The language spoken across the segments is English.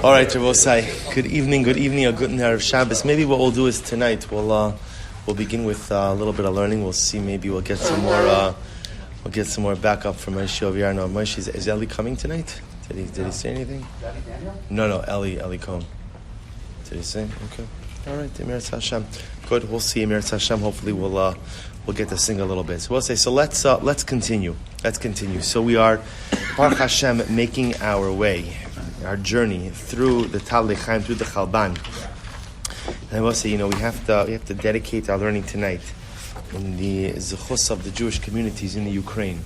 All right, Rabosai. Good evening, or good night of Shabbos. Maybe what we'll do is tonight we'll begin with a little bit of learning. We'll see. Maybe we'll get some more backup from Moshe over here. No, Moshe, is Eli coming tonight? Did he say anything? No, Eli Cohen. Did he say? Okay. All right, Emeretz Hashem. Good. We'll see Emeretz Hashem. Hopefully we'll get to sing a little bit. So we'll say. So let's continue. So we are Baruch Hashem making our way, our journey through the Tal Lechaim, through the Chalban. And I will say, we have to dedicate our learning tonight in the zechus of the Jewish communities in the Ukraine.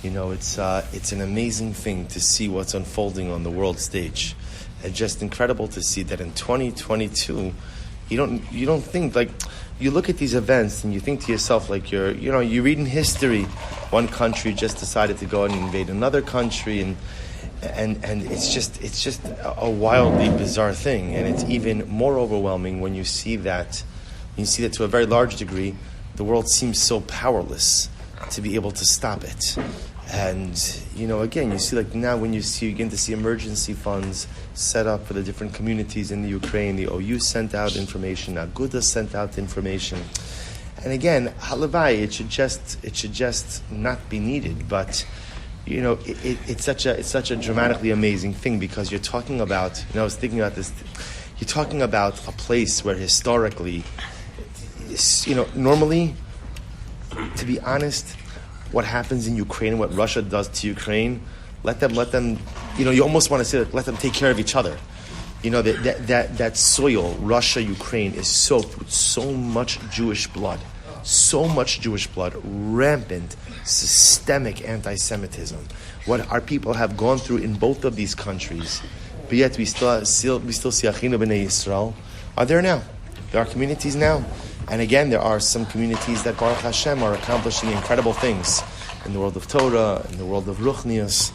It's an amazing thing to see what's unfolding on the world stage. It's just incredible to see that in 2022, you don't think, like, you look at these events and you think to yourself, like, you read in history, one country just decided to go and invade another country, and it's just a wildly bizarre thing. And it's even more overwhelming when you see that to a very large degree, the world seems so powerless to be able to stop it. And, again, you see, like, now when you begin to see emergency funds set up for the different communities in the Ukraine, the OU sent out information, Aguda sent out information. And again, halavai, it should just not be needed. But, it's such a dramatically amazing thing, because you're talking about, I was thinking about this, you're talking about a place where historically, normally, to be honest, what happens in Ukraine, what Russia does to Ukraine, let them, you almost want to say, let them take care of each other. That soil, Russia, Ukraine, is soaked with so much Jewish blood, rampant, systemic anti-Semitism. What our people have gone through in both of these countries, but yet we still see Achinu B'nai Yisrael are there now. There are communities now. And again, there are some communities that Baruch Hashem are accomplishing incredible things in the world of Torah, in the world of Ruchnius.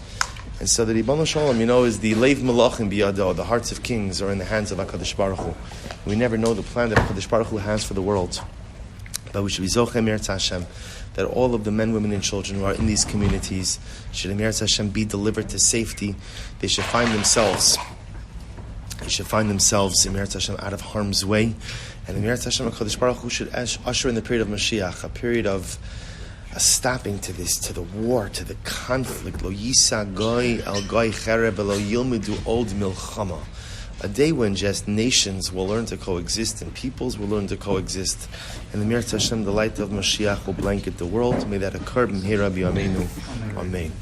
And so the Ribbon Shalom, is the Leiv Malachim Biyado, the hearts of kings are in the hands of HaKadosh Baruch Hu. We never know the plan that HaKadosh Baruch Hu has for the world. But we should be Zochei Emeretz Hashem, that all of the men, women, and children who are in these communities should Emeretz Hashem be delivered to safety. They should find themselves Emeretz Hashem out of harm's way. And Emeretz Hashem HaKadosh Baruch Hu should usher in the period of Mashiach, a period of a stopping to this, to the war, to the conflict. Lo yisa goy al goy chereb lo yilmidu od milchama. A day when just nations will learn to coexist and peoples will learn to coexist. And Emeretz Hashem, the light of Mashiach, will blanket the world. May that occur. B'mehera b'yameinu. Amen.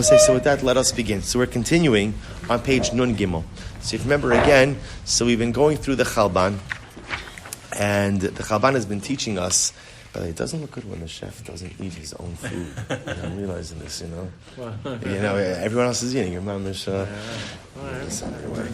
So with that, let us begin. So we're continuing on page Nun Gimel. So if you remember again, so we've been going through the Chalban. And the Chalban has been teaching us, but it doesn't look good when the chef doesn't eat his own food. I'm realizing this, everyone else is eating. Your mom is everywhere.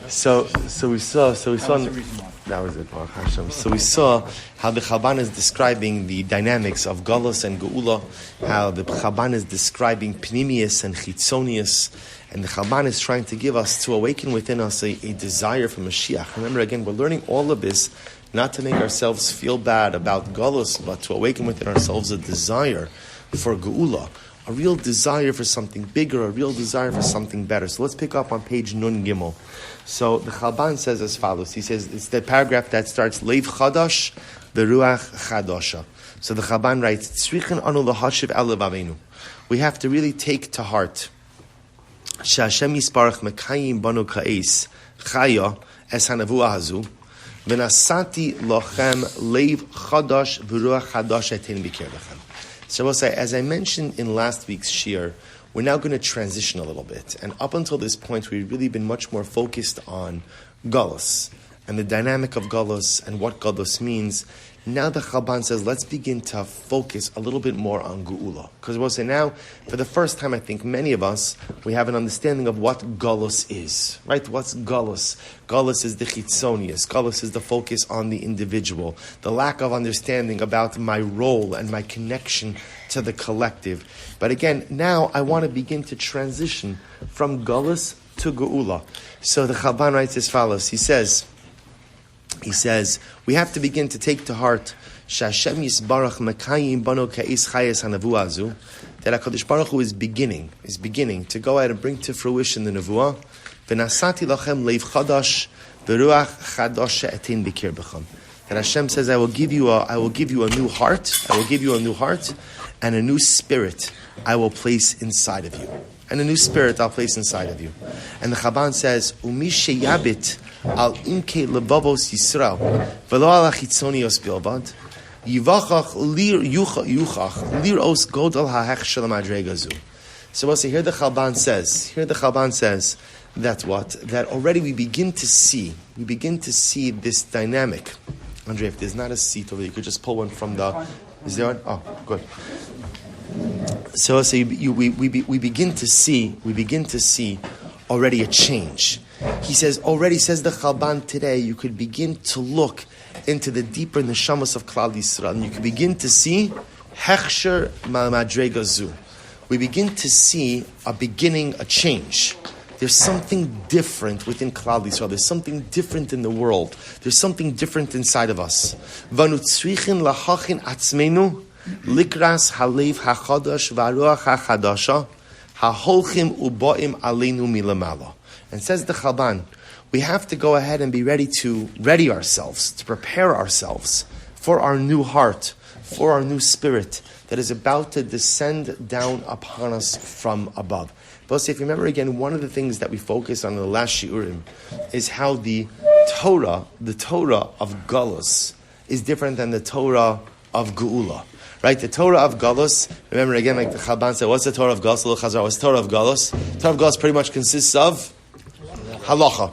So we saw. That was it, Baruch Hashem. So we saw how the Chalban is describing the dynamics of Galus and Geula, how the Chalban is describing Pnimius and Chitzonius. And the Chalban is trying to give us, to awaken within us a desire for Mashiach. Remember, again, we're learning all of this not to make ourselves feel bad about Galus, but to awaken within ourselves a desire for Geula, a real desire for something bigger, a real desire for something better. So let's pick up on page Nun Gimel. So the Chalban says as follows. He says, it's the paragraph that starts, Leiv Chadash, Beruach Chadasha. So the Chalban writes, Tzrichen anu lahashiv elev avenu. We have to really take to heart Shashem Yisparach Mekayim Banu Ka'es Chaya Es Hanavua Hazu V'nasati Lochem Leiv Chadash V'ruach Chadash Etin B'kir Lechem. So we'll say, as I mentioned in last week's shir, we're now going to transition a little bit. And up until this point, we've really been much more focused on Galus and the dynamic of Galus and what Galus means. Now the Chalban says, let's begin to focus a little bit more on Geula. Because we'll say now, for the first time, I think many of us, we have an understanding of what Galus is. Right? What's Galus? Galus is the Chitzonius. Galus is the focus on the individual. The lack of understanding about my role and my connection to the collective. But again, now I want to begin to transition from Galus to Geula. So the Chalban writes as follows. He says, we have to begin to take to heart Shashem Yisbarach Mekayim Bano Ka'is Chayes HaNevuah Azu, that HaKadosh Baruch Hu is beginning to go ahead and bring to fruition the Nevuah. V'nasati lachem leiv chadash v'ruach chadash she'etin b'kir b'cham. That Hashem says, I will give you a new heart. I will give you a new heart, and a new spirit I will place inside of you. And a new spirit I'll place inside of you. And the Chalban says, Umi sheyabit al imke lebavos Yisrael v'lo al achitzonios bilvad yivachach lir yuchach lir os godal ha'hech shel madrega zu. So we'll see, here the Chalban says that what? That already we begin to see this dynamic. Andre, if there's not a seat over there, you could just pull one from the... Is there one? Oh, good. So we begin to see already a change. He says, says the Chalban today, you could begin to look into the deeper neshamas of Klal Yisrael, and you can begin to see Hechsher Madrega Zu. We begin to see a change. There's something different within Klal Yisrael. There's something different in the world. There's something different inside of us. Vanu tzrichin lahachin atzmenu likras halev hachadash v'aruach hachadasha haholchim uboim aleinu milamala. And says the Chalban, we have to go ahead and be ready to ourselves, to prepare ourselves for our new heart, for our new spirit that is about to descend down upon us from above. But if you remember again, one of the things that we focus on in the last shiurim is how the Torah of Galus is different than the Torah of Geula. Right? The Torah of Galus, remember again, like the Chalban said, what's the Torah of Galus? What's the Torah of Galus? The Torah of Galus pretty much consists of halacha.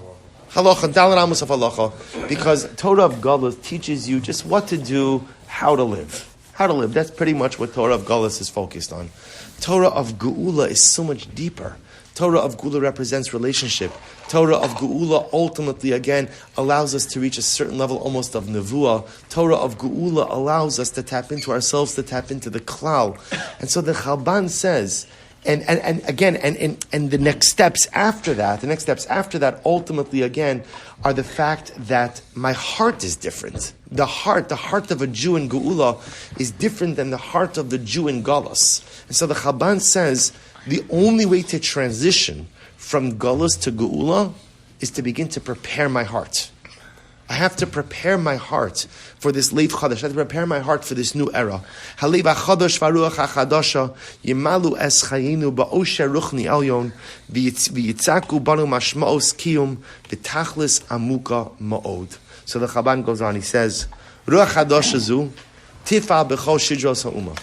Halacha, dalet amos of halacha. Because Torah of Galus teaches you just what to do, how to live. That's pretty much what Torah of Galus is focused on. Torah of Geula is so much deeper. Torah of Geula represents relationship. Torah of Geula ultimately, again, allows us to reach a certain level almost of Nevuah. Torah of Geula allows us to tap into ourselves, to tap into the Klal. And so the Chalban says, and the next steps after that, ultimately, again, are the fact that my heart is different. The heart of a Jew in Geula is different than the heart of the Jew in Galus. And so the Chalban says, the only way to transition from Galus to Geula is to begin to prepare my heart. I have to prepare my heart for this Leiv Chadash. I have to prepare my heart for this new era. Halev HaChadash v'Ruach HaChadasha yimalu es chayinu ba'osher ruchni elyon v'yitzaku banu mashma'os kiyum v'tachlis amuka ma'od. So the Chalban goes on, he says, Ruach Chadasha zu tifal b'chol shidros ha'umah.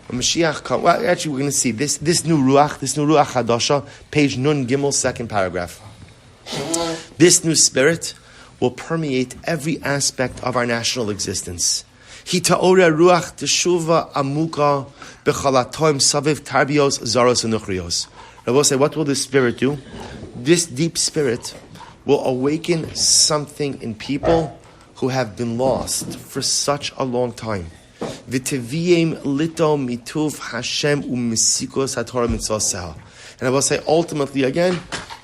When Mashiach comes, well, actually we're going to see this new Ruach Chadasha, page Nun Gimel, second paragraph. This new spirit will permeate every aspect of our national existence. Hita'ora ruach teshuva amuka b'chalatoim saviv tarbios zaros unuchrios. I will say, what will this spirit do? This deep spirit will awaken something in people who have been lost for such a long time. V'teviyem lito mituv Hashem u'misikos haTorah mitzvoseh. And I will say, ultimately, again,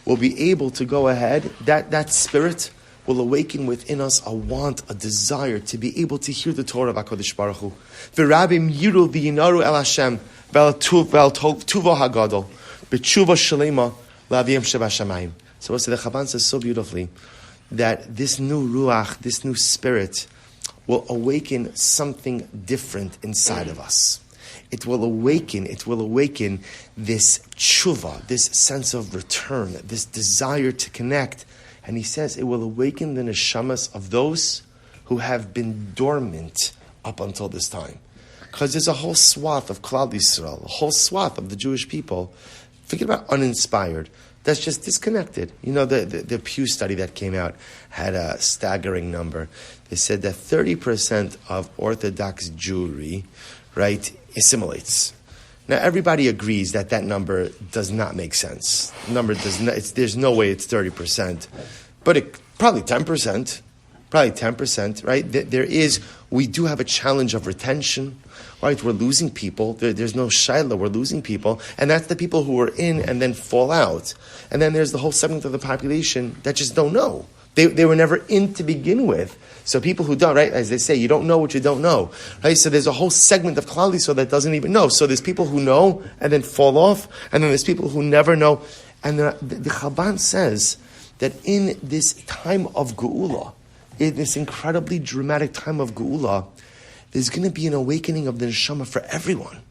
we'll be able to go ahead. That spirit will awaken within us a want, a desire to be able to hear the Torah of HaKadosh Baruch Hu. V'rabim yiru v'yinaru el Hashem v'el tuvo hagadol b'tshuva shalema la'aviyim shebashamayim. So the Chalban says so beautifully that this new ruach, this new spirit, will awaken something different inside of us. It will awaken this tshuva, this sense of return, this desire to connect. And he says it will awaken the neshamas of those who have been dormant up until this time. Because there's a whole swath of Klal Yisrael, a whole swath of the Jewish people, forget about uninspired, that's just disconnected. You know, the Pew study that came out had a staggering number. They said that 30% of Orthodox Jewry, right, assimilates. Now, everybody agrees that number does not make sense. The number does not. There's no way it's 30%, but it probably 10%. Probably 10%, right? We do have a challenge of retention, right? We're losing people. There's no shaila, we're losing people. And that's the people who are in and then fall out. And then there's the whole segment of the population that just don't know. They were never in to begin with. So people who don't, right, as they say, you don't know what you don't know, right? So there's a whole segment of Klal Yisrael that doesn't even know. So there's people who know and then fall off, and then there's people who never know. And the Chalban says that in this time of Geula, in this incredibly dramatic time of Geula, there's going to be an awakening of the neshama for everyone.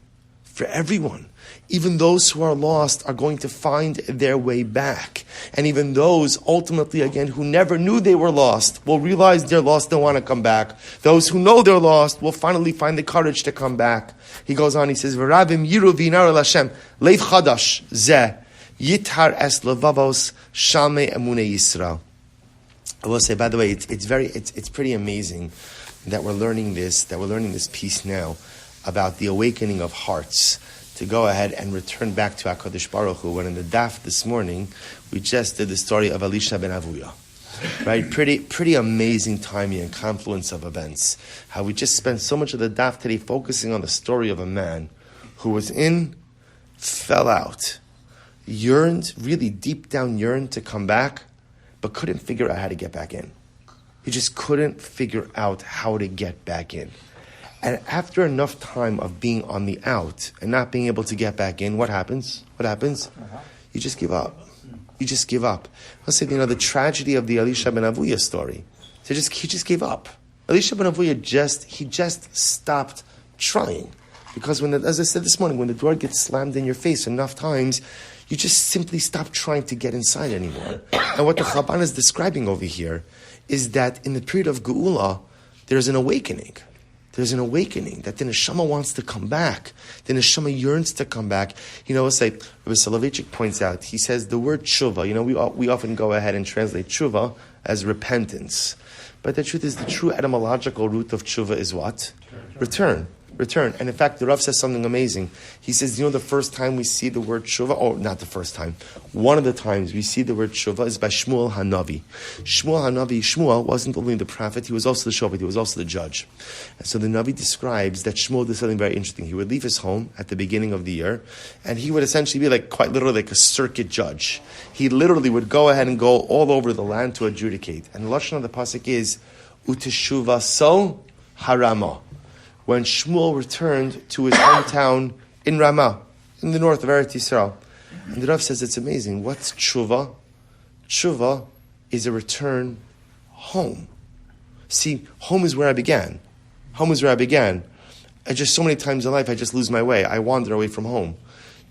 For everyone. Even those who are lost are going to find their way back. And even those, ultimately, again, who never knew they were lost, will realize they're lost and want to come back. Those who know they're lost will finally find the courage to come back. He goes on, he says, V'rabim yiru v'inaru l'Hashem, leiv chadash zeh, yitar es levavos shalmei emunei Yisrael. I will say, by the way, it's pretty amazing that we're learning this piece now about the awakening of hearts, to go ahead and return back to HaKadosh Baruch Hu, when in the daf this morning, we just did the story of Elisha ben Avuya. Right? Pretty amazing timing and confluence of events. How we just spent so much of the daf today focusing on the story of a man who was in, fell out, yearned, really deep down yearned to come back, but couldn't figure out how to get back in. He just couldn't figure out how to get back in. And after enough time of being on the out and not being able to get back in, what happens? You just give up. You just give up. I'll say, the tragedy of the Elisha ben Avuya story. He just gave up. Elisha ben Avuya just stopped trying. Because as I said this morning, when the door gets slammed in your face enough times, you just simply stop trying to get inside anymore. And what the Chalban is describing over here is that in the period of Geula, there's an awakening. There's an awakening that the neshama wants to come back. The neshama yearns to come back. It's like Rabbi Soloveitchik points out. He says the word tshuva. We often go ahead and translate tshuva as repentance, but the truth is the true etymological root of tshuva is what? Return. And in fact, the Rav says something amazing. He says, the first time we see the word tshuva, or not the first time, one of the times we see the word tshuva is by Shmuel Hanavi. Shmuel wasn't only the prophet, he was also the shofet, he was also the judge. And so the Navi describes that Shmuel did something very interesting. He would leave his home at the beginning of the year, and he would essentially be quite literally like a circuit judge. He literally would go ahead and go all over the land to adjudicate. And the lashon of the pasuk is, Uteshuva so harama. When Shmuel returned to his hometown in Ramah, in the north of Eretz Yisrael. And the Rav says it's amazing. What's tshuva? Tshuva is a return home. See, home is where I began. I just, so many times in life, I just lose my way. I wander away from home.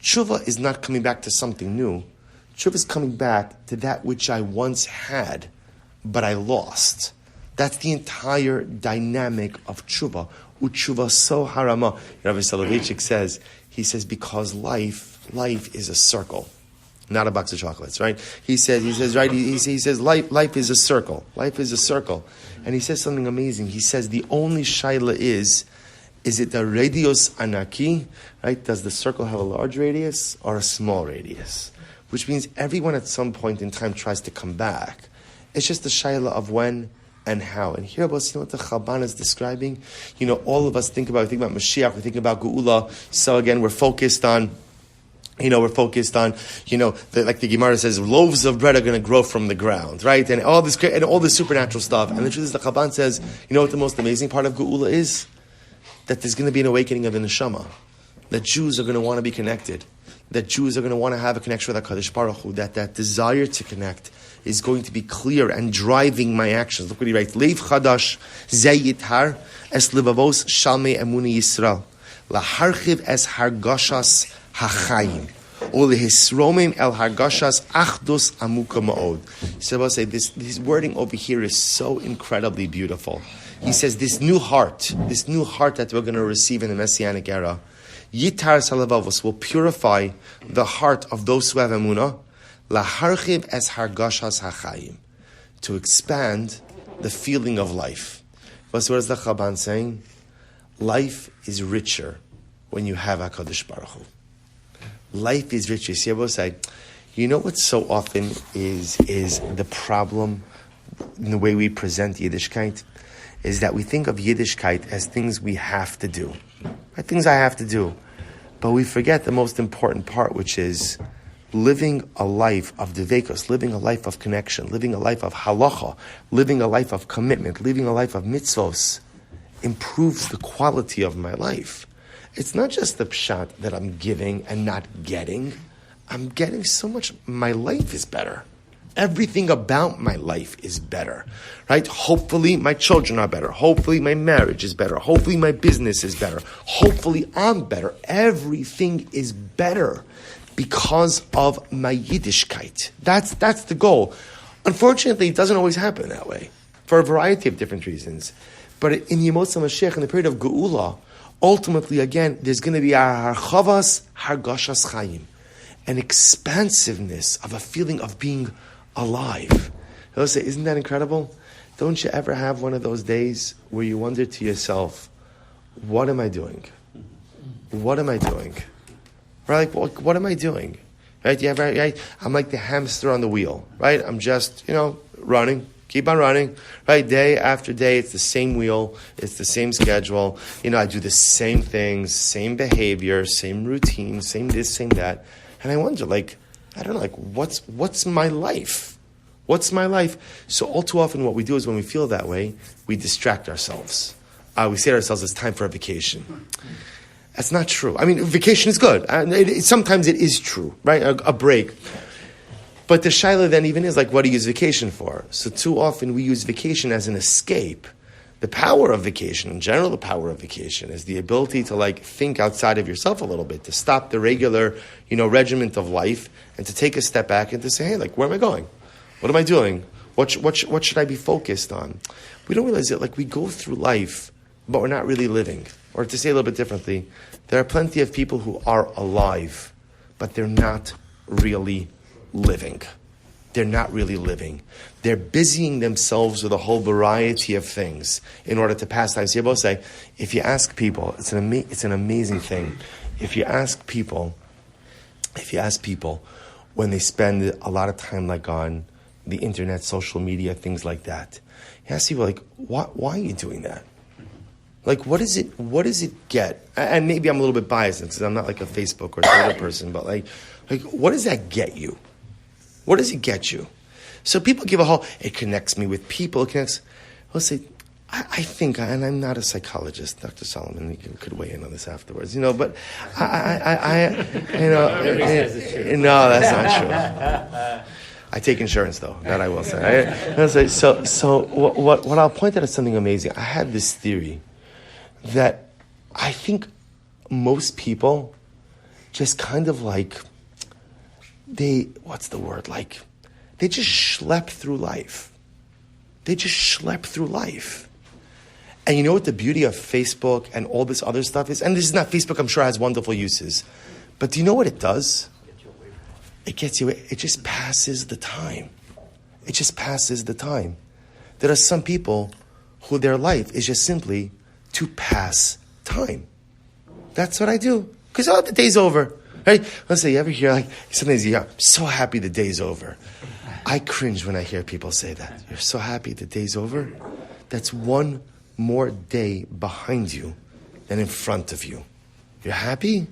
Tshuva is not coming back to something new. Tshuva is coming back to that which I once had, but I lost. That's the entire dynamic of tshuva. Utshuva so harama. Rabbi Soloveitchik says, because life is a circle, not a box of chocolates, right? He says, life is a circle. Life is a circle. And he says something amazing. He says the only shaila is it the radius anaki, right? Does the circle have a large radius or a small radius? Which means everyone at some point in time tries to come back. It's just the shaila of when and how. And here, what the Chalban is describing, all of us think about Mashiach, we think about Geula. So again, we're focused on, like the Gemara says, loaves of bread are going to grow from the ground, right? And all this supernatural stuff. And the truth is, the Chalban says, what the most amazing part of Geula is? That there's going to be an awakening of the neshama. That Jews are going to want to be connected. That Jews are going to want to have a connection with HaKadosh Baruch Hu. That desire to connect is going to be clear and driving my actions. Look what he writes. Leiv chadash zayithar es levavos shalmei emuni Yisrael. Laharchiv es hargashas hachayim. Or lehisromim el hargashas achdus amuka ma'od. So I'll say this wording over here is so incredibly beautiful. He says this new heart that we're going to receive in the Messianic era, Yitar Salavavos will purify the heart of those who have emunah, laharchiv es hargashas hachayim, to expand the feeling of life. What is the Chalban saying? Life is richer when you have HaKadosh Baruch Hu. Life is richer. See, I will say, what so often is the problem in the way we present Yiddishkeit is that we think of Yiddishkeit as things we have to do. Right? Things I have to do. But we forget the most important part, which is living a life of devekos, living a life of connection, living a life of halacha, living a life of commitment, living a life of mitzvos improves the quality of my life. It's not just the pshat that I'm giving and not getting. I'm getting so much, my life is better. Everything about my life is better, right? Hopefully my children are better. Hopefully my marriage is better. Hopefully my business is better. Hopefully I'm better. Everything is better because of my Yiddishkeit. That's the goal. Unfortunately, it doesn't always happen that way for a variety of different reasons. But in Yemot HaMashiach, in the period of Geula, ultimately, again, there's going to be a harchavas hargashas chayim, an expansiveness of a feeling of being alive. He'll say, isn't that incredible? Don't you ever have one of those days where you wonder to yourself, what am I doing? What am I doing? Right? Like, what am I doing? Right? You ever, right? I'm like the hamster on the wheel, right? I'm just, running. Keep on running, right? Day after day, it's the same wheel, it's the same schedule. I do the same things, same behavior, same routine, same this, same that. And I wonder, what's my life? What's my life? So all too often what we do is when we feel that way, we distract ourselves. We say to ourselves, it's time for a vacation. That's not true. I mean, vacation is good. Sometimes it is true, right? A break. But the shaila then even is what do you use vacation for? So too often we use vacation as an escape. The power of vacation, in general, the power of vacation is the ability to think outside of yourself a little bit, to stop the regular, regiment of life, and to take a step back and to say, hey, where am I going? What am I doing? What should I be focused on? We don't realize that we go through life, but we're not really living. Or to say a little bit differently, there are plenty of people who are alive, but they're not really living. They're not really living. They're busying themselves with a whole variety of things in order to pass time. So you both say, if you ask people, it's an amazing thing. If you ask people when they spend a lot of time on the internet, social media, things like that, you ask people why are you doing that? What does it get? And maybe I'm a little bit biased because I'm not a Facebook or Twitter person, but what does that get you? What does it get you? So people give it connects me with people. Let's say, I think, and I'm not a psychologist, Dr. Solomon, you could weigh in on this afterwards, but no, that's not true. I take insurance though, that I will say. So what I'll point out is something amazing. I had this theory that I think most people just kind of they just schlep through life. They just schlep through life. And you know what the beauty of Facebook and all this other stuff is? And this is not Facebook, I'm sure has wonderful uses. But do you know what it does? It just passes the time. It just passes the time. There are some people who their life is just simply to pass time. That's what I do. Because the day's over. Right? Let's say you ever hear sometimes I'm so happy the day's over. I cringe when I hear people say that. You're so happy the day's over? That's one more day behind you than in front of you. You're happy?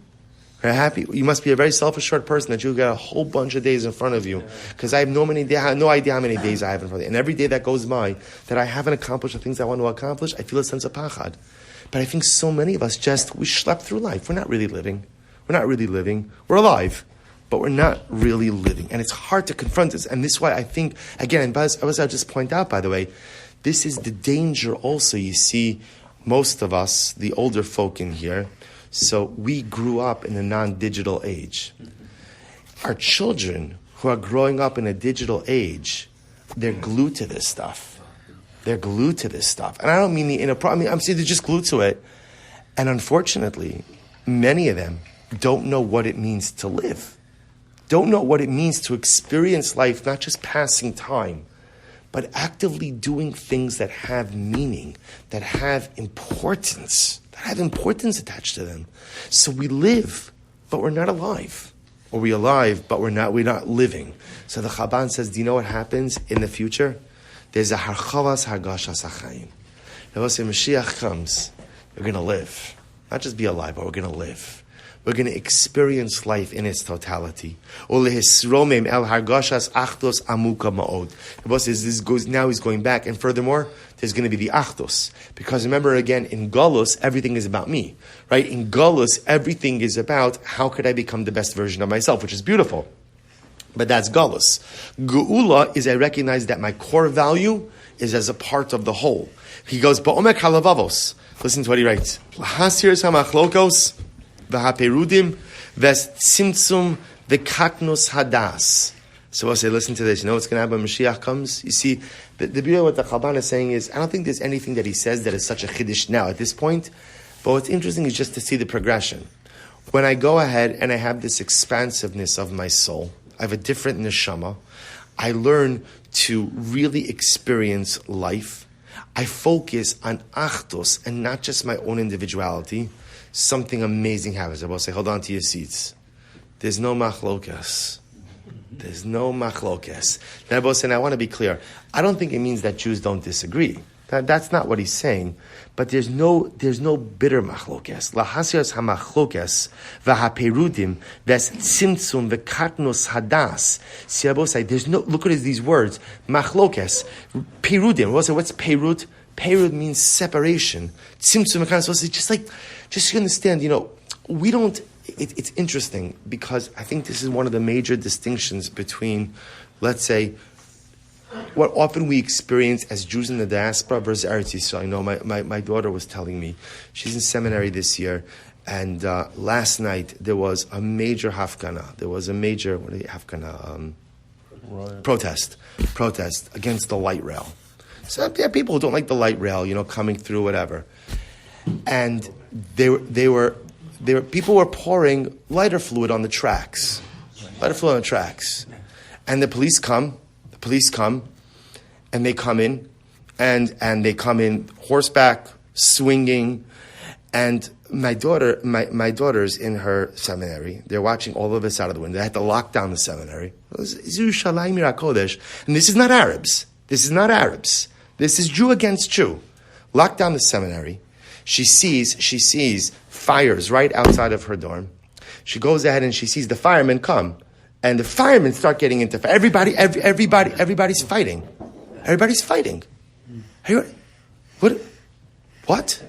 You're happy? You must be a very self-assured person that you've got a whole bunch of days in front of you. Because I have no idea how many days I have in front of me. And every day that goes by that I haven't accomplished the things I want to accomplish, I feel a sense of pachad. But I think so many of us we schlep through life. We're not really living. We're not really living. We're alive, but we're not really living. And it's hard to confront this. And this is why I think, again, I'll just point out, by the way, this is the danger also. You see, most of us, the older folk in here, so we grew up in a non-digital age. Our children who are growing up in a digital age, they're glued to this stuff. They're glued to this stuff. And I don't mean I'm saying they're just glued to it. And unfortunately, many of them don't know what it means to live. Don't know what it means to experience life, not just passing time, but actively doing things that have meaning, that have importance attached to them. So we live, but we're not alive. Or we're alive, but we're not living. So the Chalban says, do you know what happens in the future? there's a harchavas hargashas achayim. Now, say Mashiach comes, we're going to live. Not just be alive, but we're going to live. We're going to experience life in its totality. Ulehisromim el hargashas achdos amuka ma'od. The boss says this goes, now he's going back, and furthermore, there's going to be the achdos. Because remember again, in Golus, everything is about me. Right? In Golus, everything is about how could I become the best version of myself, which is beautiful. But that's Golus. Geula is I recognize that my core value is as a part of the whole. He goes, Ba'omek halavavos. Listen to what he writes. Lahasir samachlokos v'haperudim v'tzimtzum v'katnus hadas. So I'll say, listen to this. You know what's going to happen when Mashiach comes? You see, the beauty of what the Chalban is saying is, I don't think there's anything that he says that is such a chiddush now at this point. But what's interesting is just to see the progression. When I go ahead and I have this expansiveness of my soul, I have a different neshama, I learn to really experience life. I focus on achdos and not just my own individuality. Something amazing happens. I will say, hold on to your seats. There's no machlokas. There's no machlokas. Now, I want to be clear. I don't think it means that Jews don't disagree. That's not what he's saying. But there's no bitter machlokas. Lahasios hamachlokas v'haperudim v'tzimtzum v'katnos hadas. See, there's no. Look at these words. Machlokas, perudim. What's perut? Perut means separation. Tzimtzum v'katnos. Just to understand. We don't. It's interesting because I think this is one of the major distinctions between, let's say, what often we experience as Jews in the diaspora versus Eretz Yisrael. I know my daughter was telling me, she's in seminary this year, and last night there was a major hafgana. There was a major, protest against the light rail. So there are people who don't like the light rail, coming through, whatever. And people were pouring lighter fluid on the tracks. And the police come, and they come in, and they come in horseback, swinging, and my daughter's in her seminary. They're watching all of this out of the window. They had to lock down the seminary. And this is not Arabs. This is Jew against Jew. Lock down the seminary. She sees fires right outside of her dorm. She goes ahead and she sees the firemen come. And the firemen start getting into fight. Everybody's fighting. Everybody's fighting. What?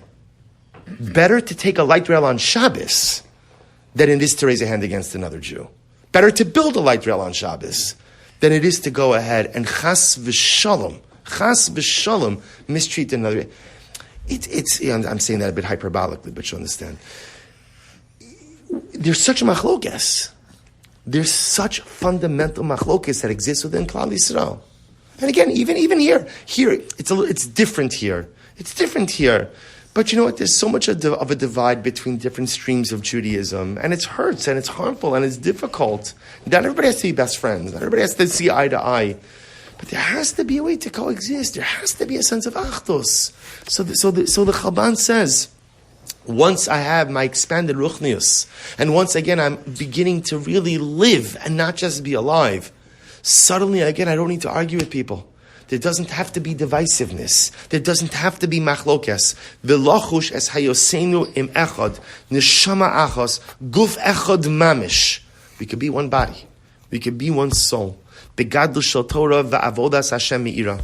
Better to take a light rail on Shabbos than it is to raise a hand against another Jew. Better to build a light rail on Shabbos than it is to go ahead and chas v'shalom mistreat another. I'm saying that a bit hyperbolically, but you understand. There's such machlokes. There's such fundamental machlokes that exist within Klal Yisrael. And again, even here, it's different here. It's different here. But you know what? There's so much of a divide between different streams of Judaism, and it hurts, and it's harmful, and it's difficult. Not everybody has to be best friends. Not everybody has to see eye to eye. But there has to be a way to coexist. There has to be a sense of achdus. So the Chalban says, once I have my expanded ruchnius, and once again I'm beginning to really live and not just be alive, suddenly again I don't need to argue with people. There doesn't have to be divisiveness. There doesn't have to be machlokes. V'lochush es hayosenu im echad, neshama achos, guf echad mamish. We could be one body. We could be one soul. Begadlu shel Torah va'avodas Hashem me'ira.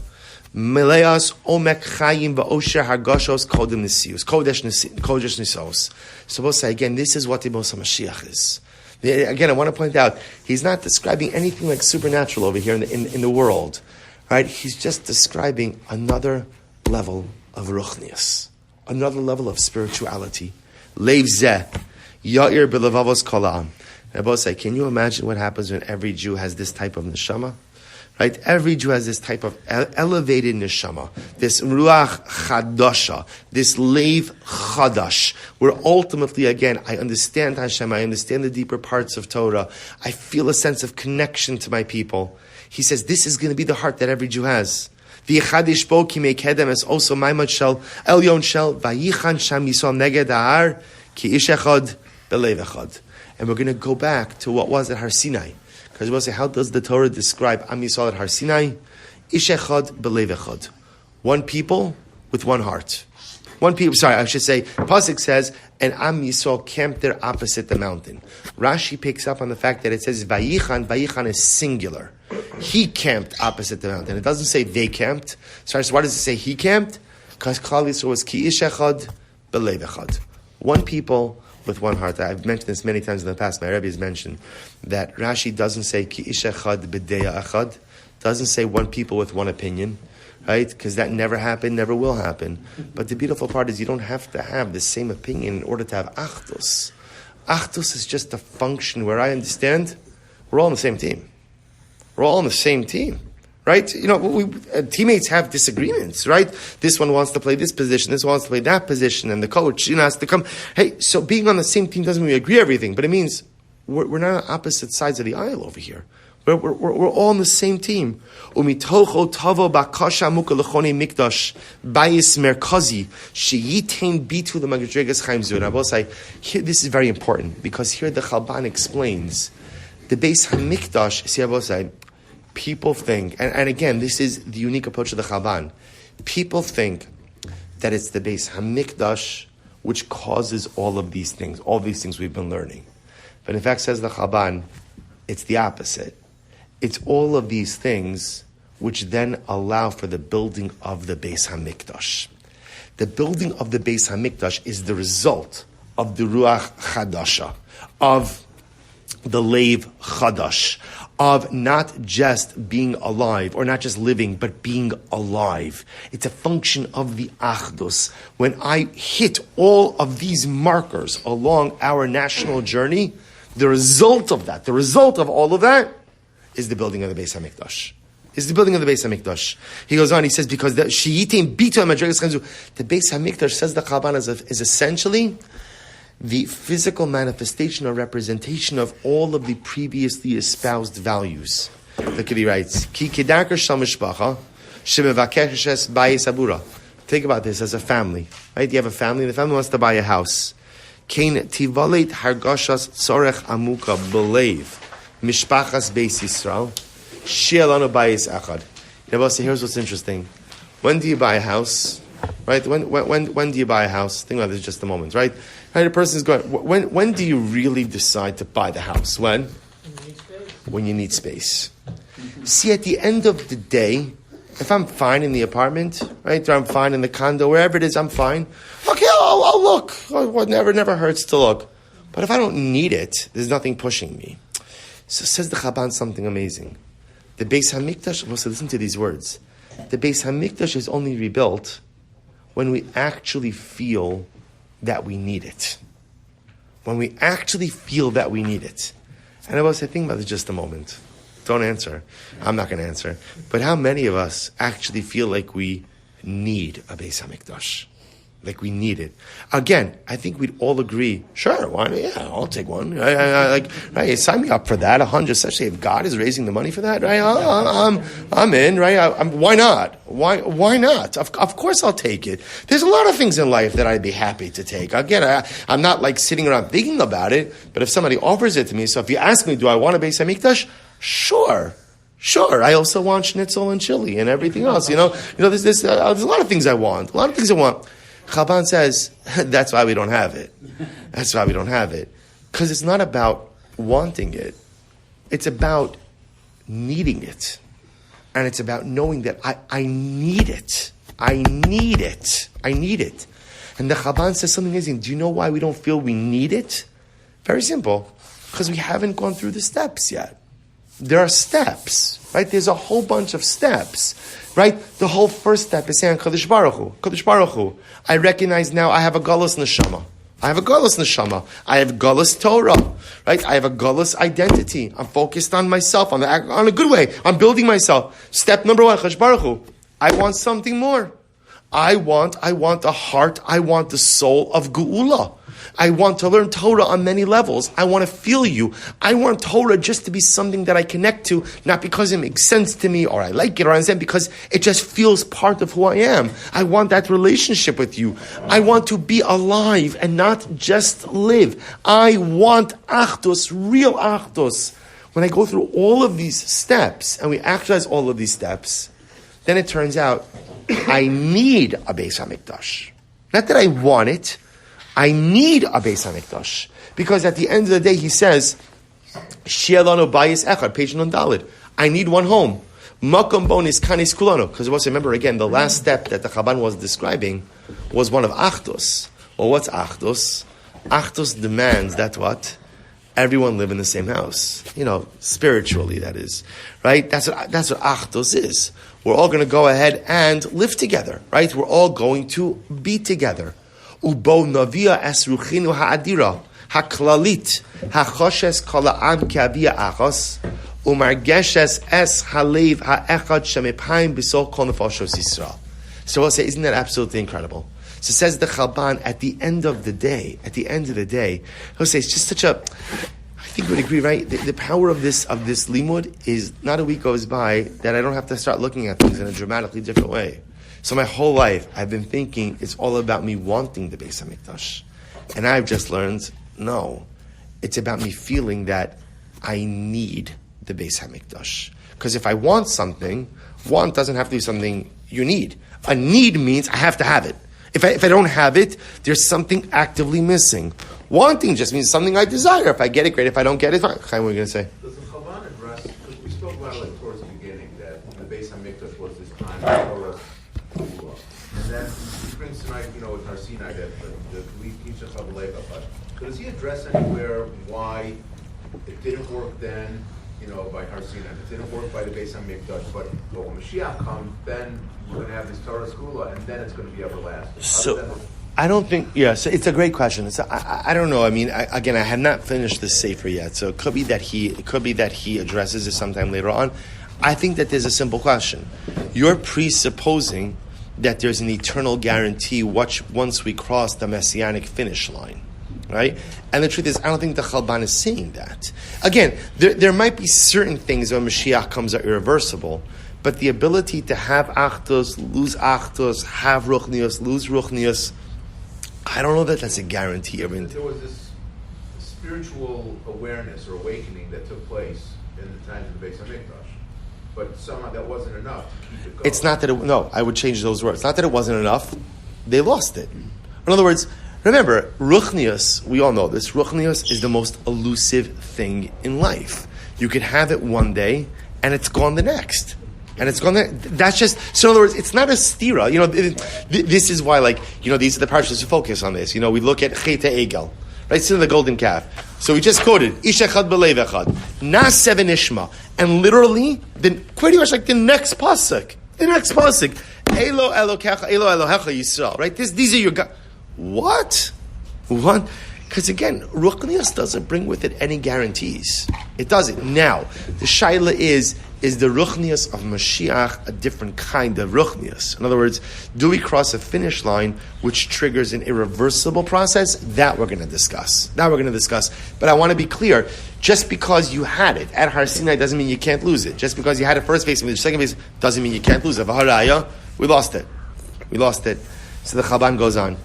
Meleas omek chayim va'osher hargashos kodem nisius. Kodesh nisos. So we'll say again, this is what the Moshe Mashiach is. Again, I want to point out, he's not describing anything like supernatural over here in the world. Right? He's just describing another level of ruchnius. Another level of spirituality. Leiv zeh, ya'ir b'levavos kol ha'am. And I both say, can you imagine what happens when every Jew has this type of neshama? Right? Every Jew has this type of elevated neshama, this ruach chadasha, this leiv chadash, where ultimately, again, I understand Hashem, I understand the deeper parts of Torah, I feel a sense of connection to my people. He says, this is going to be the heart that every Jew has. V'yichadish bo ki mekedem es also maimad shel elyon shel v'yichan sham yisrael neged ha'ar ki ish echad b'leiv echad. And we're going to go back to what was at Har Sinai. Because we'll say, how does the Torah describe Am Yisrael at Har Sinai? Ish echad belev echad. One people with one heart. One people, sorry, I should say, Pasuk says, and Am Yisrael camped there opposite the mountain. Rashi picks up on the fact that it says, Vayichan is singular. He camped opposite the mountain. It doesn't say they camped. Sorry, so why does it say he camped? Because Klal Yisrael was ki ish echad, belev echad. One people with one heart. I've mentioned this many times in the past. My Rebbe has mentioned that Rashi doesn't say ki ish echad b'deya echad. Doesn't say one people with one opinion. Right? Because that never happened, never will happen. But the beautiful part is you don't have to have the same opinion in order to have achdus. Achdus is just a function where I understand we're all on the same team. We're all on the same team. Right? Teammates have disagreements, right? This one wants to play this position, this one wants to play that position, and the coach, has to come. Hey, so being on the same team doesn't mean we agree everything, but it means we're not on opposite sides of the aisle over here. We're all on the same team. Umitocho tavo bakasha muka lechone mikdash bayis merkazi sheyitain bitu the magdregas chaim zu. And I will say, here, this is very important because here the Chalban explains the Beis Hamikdash. See, I will say, people think, and again, this is the unique approach of the Chalban. People think that it's the Beis Hamikdash which causes all these things we've been learning. But in fact, says the Chalban, it's the opposite. It's all of these things which then allow for the building of the Beis Hamikdash. The building of the Beis Hamikdash is the result of the Ruach Chadasha, of the Leiv Chadash, of not just being alive, or not just living, but being alive. It's a function of the Achdus. When I hit all of these markers along our national journey, the result of all of that, is the building of the Beis Hamikdash. He goes on, he says, because the Sheyitim Bita Madregas Chanzu, the Beis Hamikdash, says the Chalban, is essentially the physical manifestation or representation of all of the previously espoused values. Look at he writes, Ki Kedarker Shal Mishpacha, Shemevakeshes Bayis Abura. Think about this as a family, right? You have a family, the family wants to buy a house. Kein Tivalet Hargashas Tzorech Amuka Belev. Mishpachas Beis Yisrael, Shielanu Bayis Achad. Here's what's interesting. When do you buy a house? Right? When do you buy a house? Think about this just a moment, right? Right? A person's going. When do you really decide to buy the house? When? When you need space. See, at the end of the day, if I'm fine in the apartment, right, or I'm fine in the condo, wherever it is, I'm fine. Okay, I'll look. Never hurts to look. But if I don't need it, there's nothing pushing me. So says the Chalban something amazing. The Beis Hamikdash, listen to these words. The Beis Hamikdash is only rebuilt when we actually feel that we need it. When we actually feel that we need it. And I will say, think about this just a moment. Don't answer. I'm not going to answer. But how many of us actually feel like we need a Beis Hamikdash? Like we need it. Again, I think we'd all agree, sure, why not? Yeah, I'll take one. Right, sign me up for that, 100, especially if God is raising the money for that, right? I'm in, right? Why not? Why not? Of course I'll take it. There's a lot of things in life that I'd be happy to take. Again, I'm not like sitting around thinking about it, but if somebody offers it to me, so if you ask me, do I want a Beis Hamikdash? Sure. I also want schnitzel and chili and everything else. There's a lot of things I want. Chalban says, that's why we don't have it. Because it's not about wanting it. It's about needing it. And it's about knowing that I need it. I need it. And the Chalban says something amazing. Do you know why we don't feel we need it? Very simple. Because we haven't gone through the steps yet. There are steps, right? There's a whole bunch of steps, right? The whole first step is saying, Kadosh Baruch Hu. I recognize now I have a galus neshama. I have galus Torah, right? I have a galus identity. I'm focused on myself, on a good way. I'm building myself. Step number 1, Kadosh Baruch Hu. I want something more. I want a heart. I want the soul of Geula. I want to learn Torah on many levels. I want to feel you. I want Torah just to be something that I connect to, not because it makes sense to me or I like it or I understand, because it just feels part of who I am. I want that relationship with you. I want to be alive and not just live. I want Achdus, real Achdus. When I go through all of these steps and we actualize all of these steps, then it turns out I need a Beis HaMikdash. Not that I want it, I need a Beis HaMikdash. Because at the end of the day, he says, Shielano Bayis Echad, page Nun Daled. I need one home. Makom Bonis Kanis Kulano. Because remember again, the last step that the Chalban was describing was one of Achdus. Well, what's Achdus? Achdus demands that what? Everyone live in the same house. Spiritually, that is. Right? That's what Achdus is. We're all going to go ahead and live together. Right? We're all going to be together. Ubo Navia Esruchinu Ha'adira. Haklalit. Hachoshes Kala'am Kiavia Achos. Umargeshes Es Halev Ha'echad Shemepayim B'sol Kol Nefashos Yisrael. So we'll say, isn't that absolutely incredible? So says the Chalban, at the end of the day, he'll say, it's just such a, I think we'd agree, right? The power of this limud is not a week goes by that I don't have to start looking at things in a dramatically different way. So my whole life, I've been thinking it's all about me wanting the Beis HaMikdash. And I've just learned, no, it's about me feeling that I need the Beis HaMikdash. Because if I want something, want doesn't have to be something you need. A need means I have to have it. If I don't have it, there's something actively missing. Wanting just means something I desire. If I get it, great. If I don't get it, fine. Chaim, what are you going to say? Does the Chalban address, because we spoke about it towards the beginning, that the Beis HaMikdash was this time of Torah, and then he brings tonight, with Har Sinai, that the lead teaches of Leva, but does he address anywhere why it didn't work then, by Har Sinai, it didn't work by the Beis HaMikdash, but when Mashiach comes, then we're going to have this Torah Skula, and then it's going to be everlasting. So, I don't think, so it's a great question. I don't know. I mean, I have not finished the Sefer yet, so it could be that he addresses it sometime later on. I think that there's a simple question. You're presupposing that there's an eternal guarantee once we cross the messianic finish line. Right? And the truth is, I don't think the Chalban is saying that. Again, there might be certain things when Mashiach comes are irreversible, but the ability to have Achdus, lose Achdus, have Ruchnius, lose Ruchnius, I don't know that that's a guarantee. There was this spiritual awareness or awakening that took place in the times of the Beis HaMikdash, but somehow that wasn't enough to keep it going. It's not that I would change those words. Not that it wasn't enough, they lost it. In other words, remember, Ruchnius, we all know this, Ruchnius is the most elusive thing in life. You could have it one day, and it's gone the next. And it's gone there. That's just, so in other words, it's not a stira. This is why, these are the parshas who focus on this. We look at Cheta Egel, right? Sin of the golden calf. So we just quoted, Ish echad b'leiv echad, Nas seven ishma. And literally, pretty much like the next pasuk, Elo Elokecha, Elo Elohecha Yisrael, right? These are your God. What? Because again, Ruchnius doesn't bring with it any guarantees. It doesn't. Now, the shaila is the Ruchnius of Mashiach a different kind of Ruchnius? In other words, do we cross a finish line which triggers an irreversible process? That we're going to discuss. But I want to be clear, just because you had it at Har Sinai doesn't mean you can't lose it. Just because you had it first phase and the second phase doesn't mean you can't lose it. V'haraya, we lost it. So the Chalban goes on.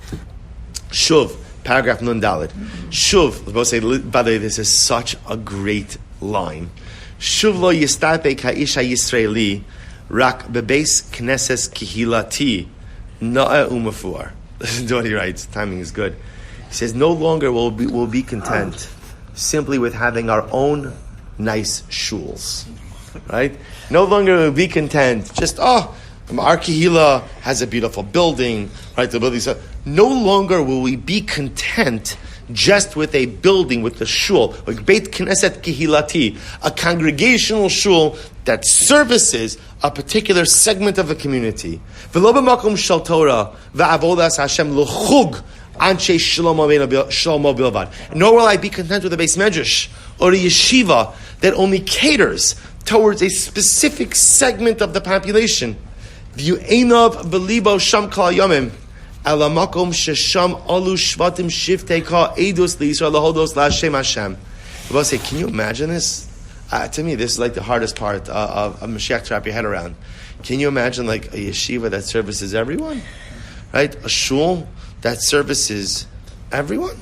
Shuv, paragraph Nun Daled. Shuv, we'll say, by the way, this is such a great line. Shuv lo yistarpe ka'isha Yisraeli rak bebeis knesses kihilati na'eh u'mafur. Listen to what he writes. Timing is good. He says, no longer will be content simply with having our own nice shuls. Right? No longer will be content just, our kihila has a beautiful building, right? The building. No longer will we be content just with a building, with a shul, like Beit Knesset Kihilati, a congregational shul that services a particular segment of the community. V'lo b'makom shel Torah v'avodas Hashem l'chug anshe shlomo bilvad. Nor will I be content with a Beis Medrash or a yeshiva that only caters towards a specific segment of the population. V'yu'einav b'libo sham kol yomim. Alamakom shesham alu shvatim shifteka edus liYisrael lahodos laHashem Hashem. We'll say, can you imagine this? To me, this is like the hardest part of Mashiach to wrap your head around. Can you imagine like a yeshiva that services everyone, right? A shul that services everyone.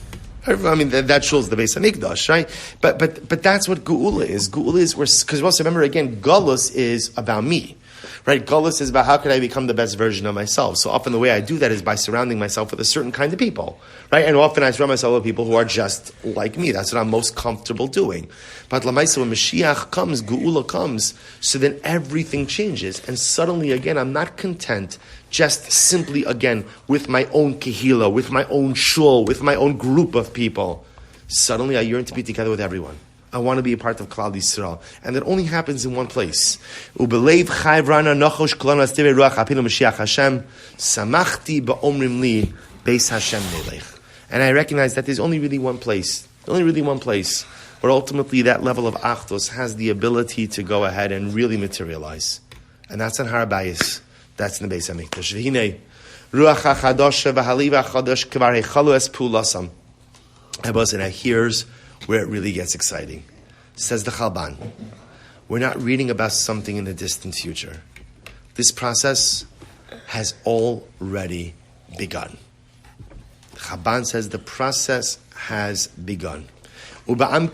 I mean, that shul is the Beis HaMikdash, right? But that's what Geula is. Geula is because also remember again, Galus is about me. right? Galus is about how could I become the best version of myself. So often the way I do that is by surrounding myself with a certain kind of people, right? And often I surround myself with people who are just like me. That's what I'm most comfortable doing. But Lamaisa, when Mashiach comes, Geula comes, so then everything changes. And suddenly, again, I'm not content just simply, again, with my own kehila, with my own shul, with my own group of people. Suddenly I yearn to be together with everyone. I want to be a part of Klal Yisrael. And that only happens in one place. Ubelev chayv rana nochosh kolana astive ruach apinu Mashiach Hashem samachti ba'omrim li beis Hashem nelech. And I recognize that there's only really one place. Only really one place where ultimately that level of Achdus has the ability to go ahead and really materialize. And that's on Har HaBayis. That's in the Beis HaMikdash. V'hinei ruach hachadosh v'haliv hachadosh kvar hechalu es pulasam. And here's where it really gets exciting. Says the Chalban, we're not reading about something in the distant future. This process has already begun. The Chalban says the process has begun. You could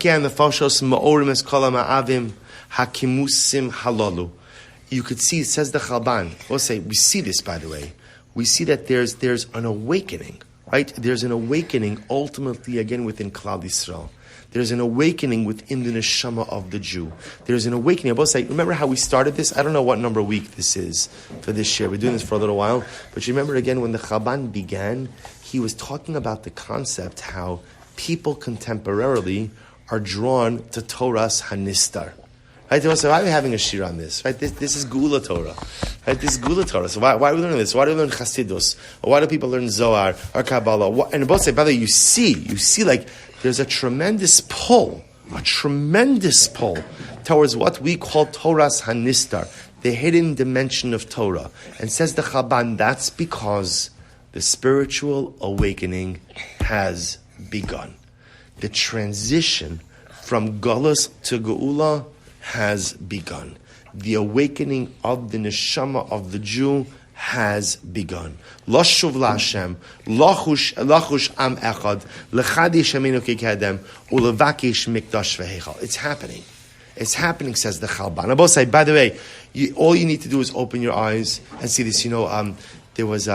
see, it says the Chalban, we'll say, we see this by the way, we see that there's an awakening, right? There's an awakening ultimately again within Klal Yisrael. There's an awakening within the neshama of the Jew. There's an awakening. I will say, remember how we started this? I don't know what number week this is for this year. We're doing this for a little while. But you remember again when the Chalban began, he was talking about the concept how people contemporarily are drawn to Torah's Hanistar. Right? So why are we having a shir on this? Right? This is Gula Torah. Right? This is Gula Torah. So why are we learning this? Why do we learn Chassidus? Or why do people learn Zohar or Kabbalah? And both say, by the way, you see like there's a tremendous pull towards what we call Torah's Hanistar, the hidden dimension of Torah. And says the Chalban, that's because the spiritual awakening has begun. The transition from Galus to Geula has begun. The awakening of the neshama of the Jew has begun. Lashuv laHashem, lachush am echad, lechadish aminu kekadem, ulevakish mikdash vehechal. It's happening. It's happening, says the Chalban. I both say, by the way, all you need to do is open your eyes and see this. There was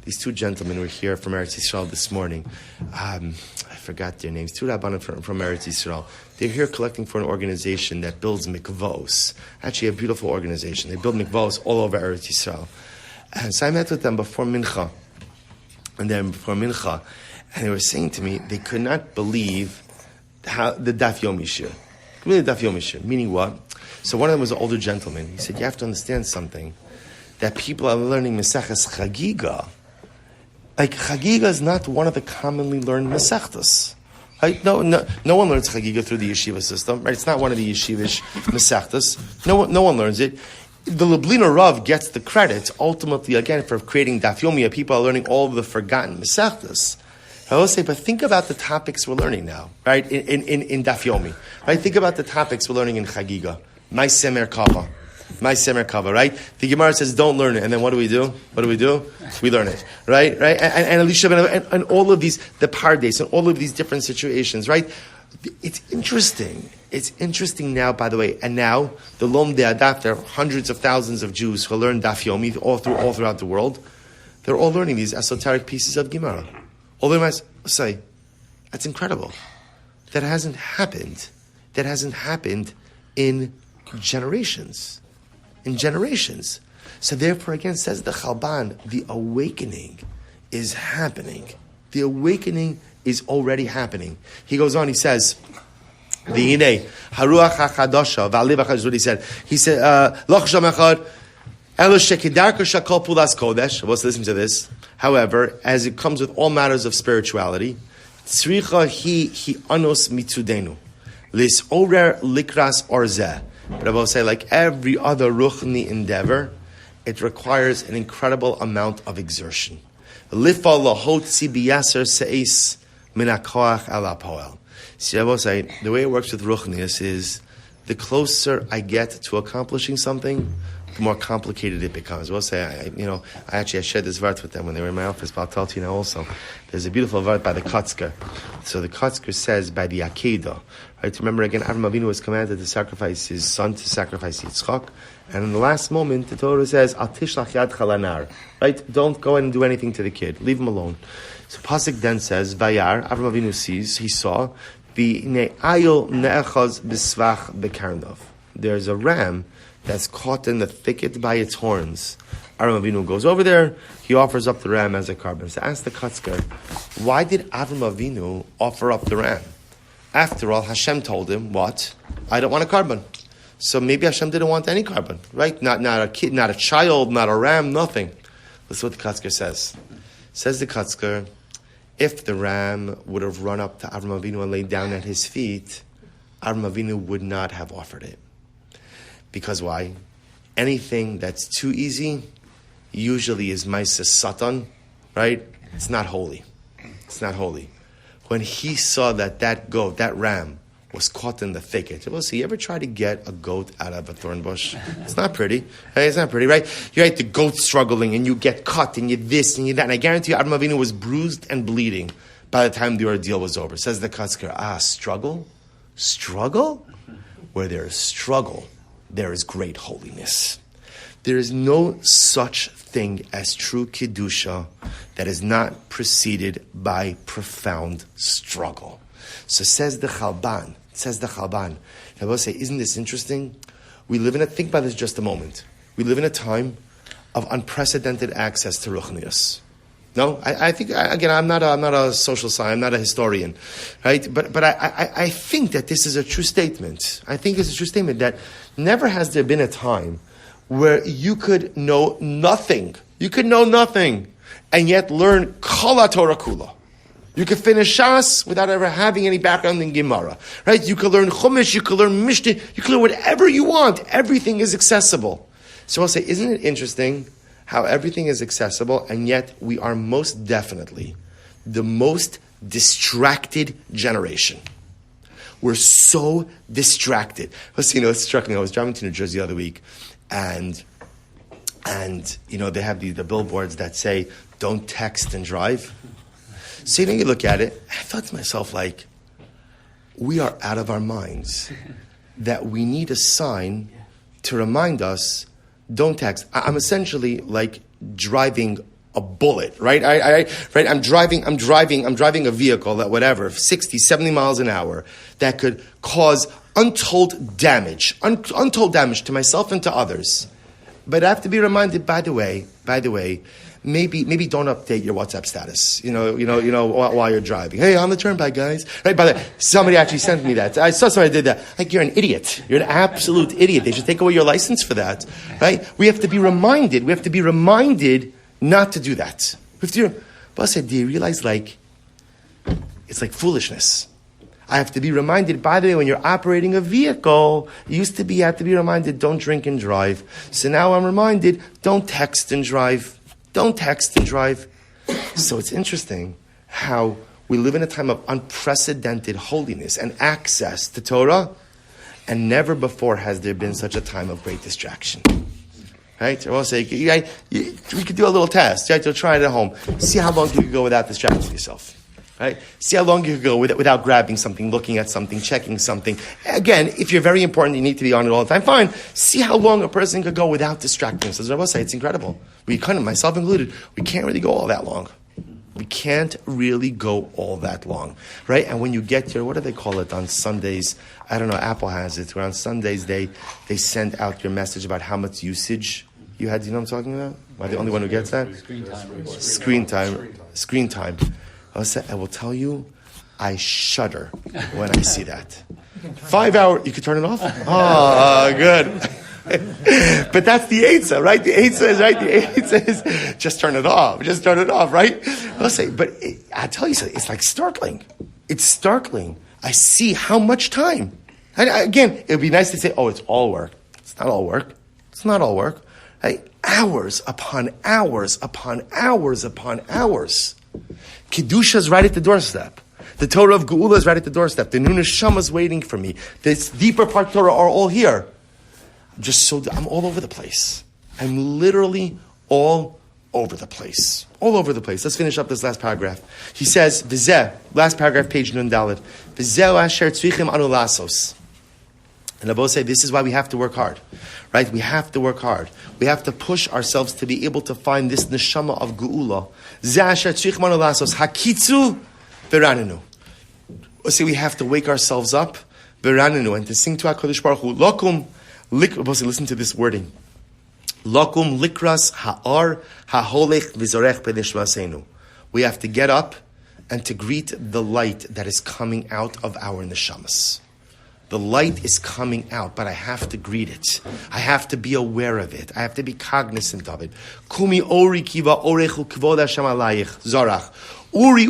these two gentlemen were here from Eretz Yisrael this morning. I forgot their names. Two Rabbanim from Eretz Yisrael. They're here collecting for an organization that builds mikvos. Actually, a beautiful organization. They build mikvos all over Eretz Yisrael. And so I met with them before Mincha. And they were saying to me, they could not believe how the Daf Yomi shir. Really Daf Yomi shir. Meaning what? So one of them was an older gentleman. He said, you have to understand something. That people are learning Maseches Chagiga. Like, Chagiga is not one of the commonly learned Masechtas. Right? No one learns Chagiga through the yeshiva system. Right? It's not one of the yeshivish Masechtas. No one learns it. The Lubliner Rav gets the credit, ultimately, again, for creating Daf Yomi. People are learning all of the forgotten Masechtas. I will say, but think about the topics we're learning now, right? In Daf Yomi. Right? Think about the topics we're learning in Chagiga. My Semer Kava. My Semer Kava, right? The Gemara says, don't learn it. And then what do? We learn it. Right? And Elisha and all of these, the Pardes, and all of these different situations, right? It's interesting. It's interesting now, by the way. And now, the Lom de Adaf, there are hundreds of thousands of Jews who learn Daf Yomi all throughout the world. They're all learning these esoteric pieces of Gemara. All they must say, that's incredible. That hasn't happened in generations. So therefore, again, says the Chalban, the awakening is happening. The awakening is already happening. He goes on, he says, V'hinei, haruach hachadasha, v'aliv hachadasha, what he said. He said, Loch sham echad, elo shekidarka shakol pulas kodesh. Let's listen to this. However, as it comes with all matters of spirituality, tzricha hi anos mitzudenu, lis orer likras orzeh. But I will say, like every other ruchni endeavor, it requires an incredible amount of exertion. Lifa lahotzi biyaser seis min hakoach al hapoel. See, I will say, the way it works with ruchnius is, the closer I get to accomplishing something, the more complicated it becomes. We'll say, I shared this vart with them when they were in my office, but I'll tell it to you now also. There's a beautiful vart by the Kotzker. So the Kotzker says by the Akedah, right? Remember again, Avram Avinu was commanded to sacrifice his son, to sacrifice Yitzchak, and in the last moment, the Torah says, Al tishlach yad chalanar, right? Don't go and do anything to the kid. Leave him alone. So Pasuk then says, Vayar, Avram Avinu he saw, V'ne'ayil ne'echaz b'svach b'karnov. There's a ram that's caught in the thicket by its horns. Avram Avinu goes over there, he offers up the ram as a carbon. So ask the Kotzker, why did Avram Avinu offer up the ram? After all, Hashem told him, what? I don't want a carbon. So maybe Hashem didn't want any carbon, right? Not a kid, not a child, not a ram, nothing. That's what the Kotzker says. Says the Kotzker, if the ram would have run up to Avram Avinu and laid down at his feet, Avram Avinu would not have offered it. Because why? Anything that's too easy usually is Maisa Satan, right? It's not holy. It's not holy. When he saw that goat, that ram, was caught in the thicket. Well, see, you ever try to get a goat out of a thorn bush? It's not pretty. Hey, it's not pretty, right? You're right, the goat's struggling, and you get cut, and you this, and you that. And I guarantee you, Avram Avinu was bruised and bleeding by the time the ordeal was over. Says the Kotzker, struggle? Struggle? Where there is struggle, there is great holiness. There is no such thing as true Kedusha that is not preceded by profound struggle. So says the Chalban, I will say, isn't this interesting? Think about this just a moment. We live in a time of unprecedented access to Ruchnius. No, I think, again, I'm not a social scientist, I'm not a historian, right? But I think that this is a true statement. I think it's a true statement that never has there been a time where you could know nothing. You could know nothing and yet learn Kol Torah Kula. You could finish Shas without ever having any background in Gemara, right? You could learn Chumash, you could learn Mishnah, you could learn whatever you want. Everything is accessible. So I'll say, isn't it interesting how everything is accessible, and yet we are most definitely the most distracted generation. We're so distracted. It struck me. I was driving to New Jersey the other week, and they have the billboards that say, "Don't text and drive." So you look at it, I thought to myself, we are out of our minds that we need a sign to remind us, don't text. I'm essentially like driving a bullet, right? I'm driving a vehicle that 60, 70 miles an hour that could cause untold damage to myself and to others. But I have to be reminded, by the way, maybe don't update your WhatsApp status, while you're driving. Hey, on the turnpike, guys. Right, by the way, somebody actually sent me that. I saw somebody did that. You're an idiot. You're an absolute idiot. They should take away your license for that. Right? We have to be reminded not to do that. But I said, do you realize, it's like foolishness. I have to be reminded, by the way, when you're operating a vehicle, you have to be reminded, don't drink and drive. So now I'm reminded, don't text and drive. Don't text and drive. So it's interesting how we live in a time of unprecedented holiness and access to Torah, and never before has there been such a time of great distraction. Right? I will say, we could do a little test. Right? You'll try it at home. See how long you can go without distracting yourself. Right? See how long you can go without grabbing something, looking at something, checking something. Again, if you're very important, you need to be on it all the time. Fine. See how long a person could go without distracting themselves. I will say, it's incredible. We myself included, we can't really go all that long. We can't really go all that long, right? And when you get here, what do they call it on Sundays? I don't know, Apple has it, where on Sundays they send out your message about how much usage you had. Do you know what I'm talking about? Am I the only one who gets that? Screen time. I will tell you, I shudder when I see that. 5 hours, you could turn it off? Oh, good. But that's the Eitzah, right? The Eitzah is, just turn it off, right? I'll say, I tell you something, it's like startling. It's startling. I see how much time. And again, it would be nice to say, it's all work. It's not all work. Right? Hours upon hours upon hours upon hours. Kedusha is right at the doorstep. The Torah of Geula is right at the doorstep. The Nun Neshama is waiting for me. This deeper part Torah are all here. I'm all over the place. I'm literally all over the place. All over the place. Let's finish up this last paragraph. He says, V'zeh, last paragraph, page Nun Dalet. V'zeh asher tzrichim anu lasos. And Abba say, this is why we have to work hard. Right? We have to work hard. We have to push ourselves to be able to find this neshama of geula. Zeh asher tzrichim anu lasos. Hakitzu v'ranenu. So we have to wake ourselves up, v'ranenu, and to sing to HaKadosh Baruch Hu, Lokum, listen to this wording. Lokum likras ha'ar ha'holech v'zorech b'nishmasenu. We have to get up and to greet the light that is coming out of our neshamas. The light is coming out, but I have to greet it. I have to be aware of it. I have to be cognizant of it. Kumi ori kiva orechu kvod Hashem alayich zorach. Uri,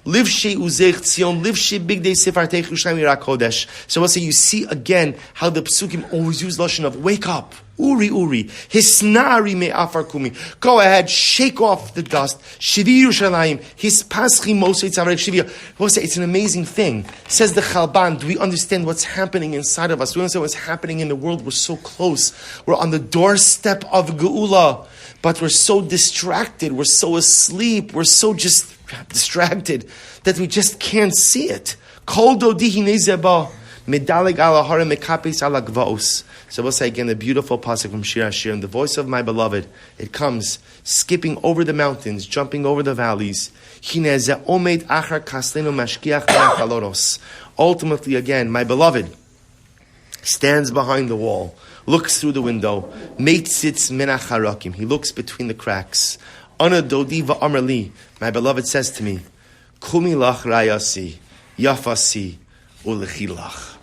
livshe uzech tzion, livshe bigdei sefartech Yerushalayim Yirah Kodesh. So we'll say, you see again how the psukim always use lashon of wake up. Uri, hisnari me'afar kumi. Go ahead, shake off the dust. Shivi Yerushalayim, his paschi mosei tzavarek shivia. We'll say, it's an amazing thing. Says the Chalban, do we understand what's happening inside of us? Do we understand what's happening in the world? We're so close. We're on the doorstep of Geula. But we're so distracted, we're so asleep, we're so just distracted that we just can't see it. So we'll say again the beautiful pasuk from Shir Hashirim, the voice of my beloved. It comes skipping over the mountains, jumping over the valleys. Ultimately again, my beloved stands behind the wall, looks through the window. Meitzitz menach harakim. He looks between the cracks. Ana dodi va'amrli. My beloved says to me, Kumi lach rayasi, yafasi, ulechilach.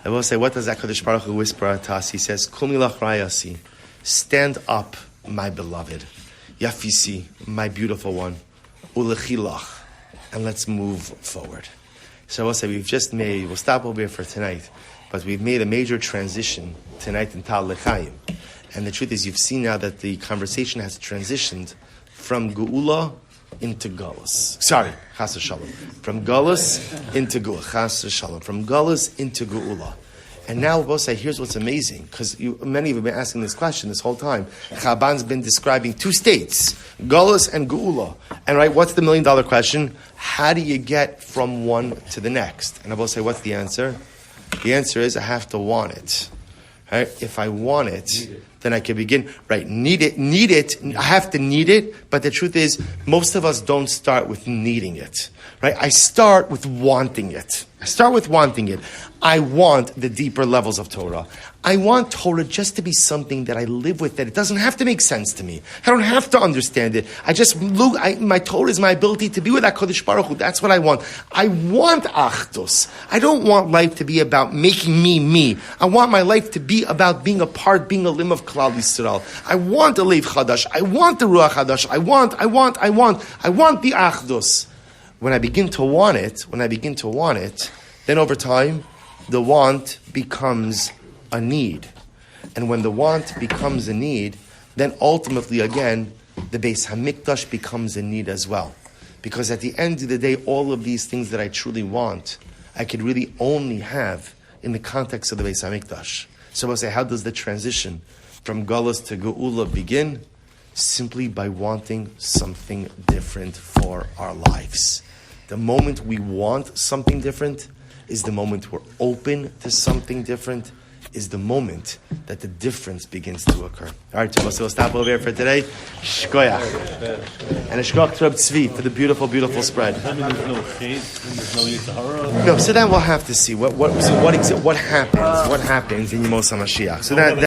I will say, what does HaKadosh Baruch Hu whisper to us? He says, Kumi lach rayasi. Stand up, my beloved. Yafisi, my beautiful one. Ulechilach. And let's move forward. So I will say, we'll stop over here for tonight. But we've made a major transition tonight in Tal Lechaim. And the truth is, you've seen now that the conversation has transitioned from Geula into Galus. Sorry, Chas Shalom. From Galus into Geula. Chas Shalom. From Galus into Geula. And now we'll say, here's what's amazing, because many of you have been asking this question this whole time. Chalban's been describing two states, Galus and Geula. And right, what's the $1 million question? How do you get from one to the next? And I will say, what's the answer? The answer is I have to want it. Right? If I want it, then I can begin. Right? Need it. I have to need it. But the truth is, most of us don't start with needing it. Right? I start with wanting it. I want the deeper levels of Torah. I want Torah just to be something that I live with, that it doesn't have to make sense to me. I don't have to understand it. I just look, my Torah is my ability to be with HaKadosh Baruch Hu. That's what I want. I want Achdus. I don't want life to be about making me. I want my life to be about being a part, being a limb of Klal Yisrael. I want a Lev Chadash. I want the Ruach Chadash. I want the Achdus. When I begin to want it, then over time, the want becomes a need. And when the want becomes a need, then ultimately again, the Beis HaMikdash becomes a need as well. Because at the end of the day, all of these things that I truly want, I could really only have in the context of the Beis HaMikdash. So I'll say, how does the transition from Galus to Geula begin? Simply by wanting something different for our lives. The moment we want something different is the moment we're open to something different, is the moment that the difference begins to occur. All right, so we'll stop over here for today. Shkoyach. And a shkoyach to Reb Tzvi for the beautiful, beautiful spread. No, so then we'll have to see what happens in Yemos HaMashiach. So that